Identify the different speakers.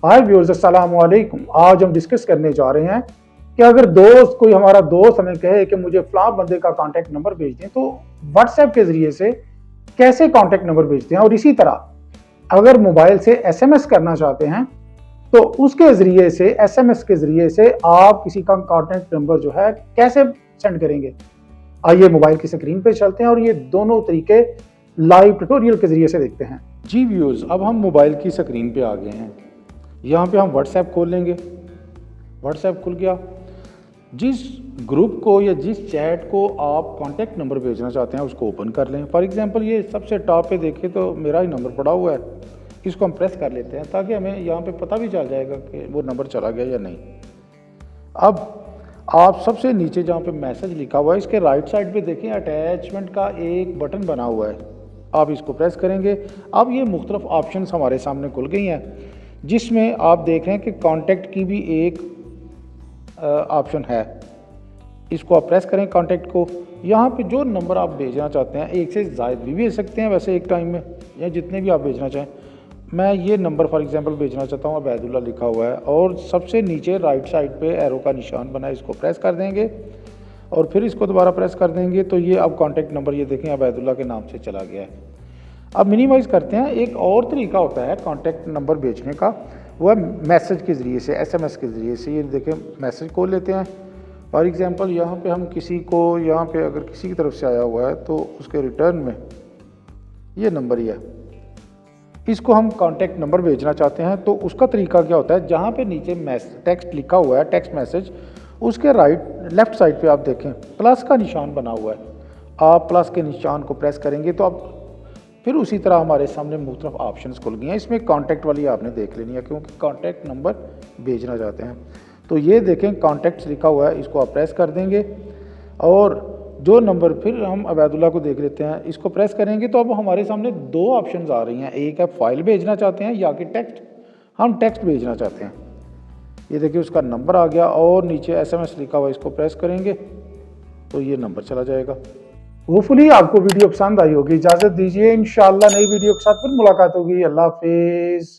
Speaker 1: हाय viewers, अस्सलाम वालेकुम। आज हम डिस्कस करने जा रहे हैं कि अगर कोई हमारा दोस्त हमें कहे कि मुझे फलां बंदे का कांटेक्ट नंबर भेज दें, तो व्हाट्सएप के जरिए से कैसे कांटेक्ट नंबर भेजते हैं। और इसी तरह अगर मोबाइल से एसएमएस करना चाहते हैं तो उसके जरिए से, एसएमएस के जरिए से आप किसी का कांटेक्ट नंबर जो है कैसे सेंड करेंगे। आइए मोबाइल की स्क्रीन पे चलते हैं और ये दोनों तरीके लाइव ट्यूटोरियल के जरिए से देखते हैं।
Speaker 2: जी व्यूअर्स, अब हम मोबाइल की स्क्रीन पे आ गए हैं। यहाँ पे हम व्हाट्सएप खोल लेंगे। व्हाट्सएप खुल गया। जिस ग्रुप को या जिस चैट को आप कांटेक्ट नंबर भेजना चाहते हैं उसको ओपन कर लें। फॉर एग्जांपल ये सबसे टॉप पे देखें तो मेरा ही नंबर पड़ा हुआ है, इसको हम प्रेस कर लेते हैं ताकि हमें यहाँ पे पता भी चल जाएगा कि वो नंबर चला गया या नहीं। अब आप सबसे नीचे जहाँ पे मैसेज लिखा हुआ है इसके राइट साइड पे देखें, अटैचमेंट का एक बटन बना हुआ है, आप इसको प्रेस करेंगे। अब ये मुख्तलिफ ऑप्शंस हमारे सामने खुल गई हैं, जिसमें आप देख रहे हैं कि कांटेक्ट की भी एक ऑप्शन है। इसको आप प्रेस करें कांटेक्ट को। यहाँ पे जो नंबर आप भेजना चाहते हैं, एक से ज़ायद भी भेज सकते हैं वैसे एक टाइम में, या जितने भी आप भेजना चाहें। मैं ये नंबर फॉर एग्जांपल भेजना चाहता हूँ, अबैदुल्ला लिखा हुआ है और सबसे नीचे राइट साइड पे एरो का निशान बना है, इसको प्रेस कर देंगे और फिर इसको दोबारा प्रेस कर देंगे तो ये अब कांटेक्ट नंबर ये देखें अबैदुल्ला के नाम से चला गया है। अब मिनिमाइज़ करते हैं। एक और तरीका होता है कांटेक्ट नंबर भेजने का, वो है मैसेज के ज़रिए से, एसएमएस के ज़रिए से। ये देखें मैसेज खोल लेते हैं। फॉर एग्जांपल यहाँ पे हम किसी को, यहाँ पे अगर किसी की तरफ से आया हुआ है तो उसके रिटर्न में ये नंबर ही है, इसको हम कांटेक्ट नंबर भेजना चाहते हैं तो उसका तरीका क्या होता है, जहाँ पे नीचे टेक्स्ट लिखा हुआ है, टेक्स्ट मैसेज, उसके लेफ्ट साइड पे आप देखें प्लस का निशान बना हुआ है। आप प्लस के निशान को प्रेस करेंगे तो आप फिर उसी तरह हमारे सामने मुख्तलिफ ऑप्शंस खुल गए हैं। इसमें कांटेक्ट वाली आपने देख लेनी है क्योंकि कांटेक्ट नंबर भेजना चाहते हैं। तो ये देखें कांटेक्ट्स लिखा हुआ है, इसको आप प्रेस कर देंगे और जो नंबर फिर हम अबैदुल्ला को देख लेते हैं, इसको प्रेस करेंगे तो अब हमारे सामने दो ऑप्शंस आ रही हैं। एक है फाइल भेजना चाहते हैं या कि टेक्स्ट, हम टेक्स्ट भेजना चाहते हैं। ये देखिए उसका नंबर आ गया और नीचे एसएमएस लिखा हुआ है, इसको प्रेस करेंगे तो ये नंबर चला जाएगा।
Speaker 1: होपफुली आपको वीडियो पसंद आई होगी। इजाजत दीजिए, इंशाअल्लाह नई वीडियो के साथ फिर मुलाकात होगी। अल्लाह हाफिज।